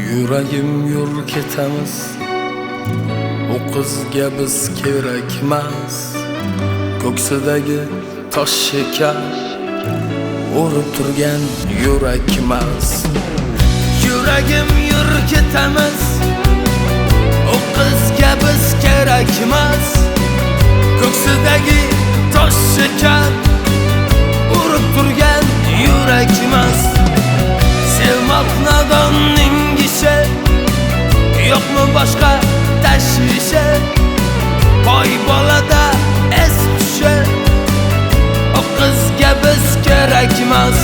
Yuragim yur ketamiz, o qizga biz kerakmas. Ko'ksidagi tosh shekar o'rib turgan yurakmas. Yuragim yur ketamiz, o qizga biz kerakmas. Ko'ksidagi tosh shekar o'rib turgan yurakmas. Sevmak nadonning ishi, yo'qmi boshqa tashvishi? Boy bolada es tushi, o qizga biz kerakmas.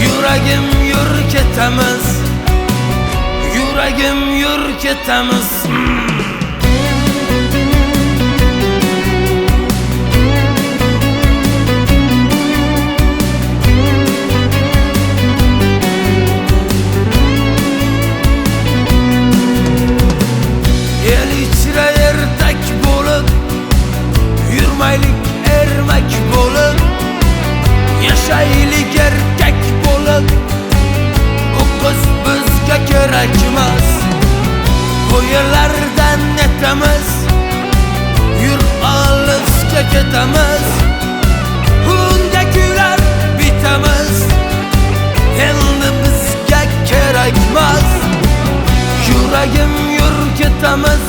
Yuragim yur ketamiz, yuragim yur ketamiz. Yurmaylik ermak bo'lib, yashaylik erkak bo'lib. O qiz bizga kerakmas. Qo'ylardan netamiz, yur olisga ketamiz. Unga kuylar bitamiz, endi bizga kerakmas. Yuragim yur ketamiz,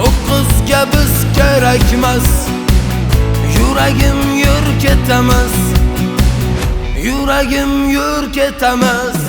o qizga biz kerakmas. Yuragim yur ketamiz, yuragim yur ketamiz.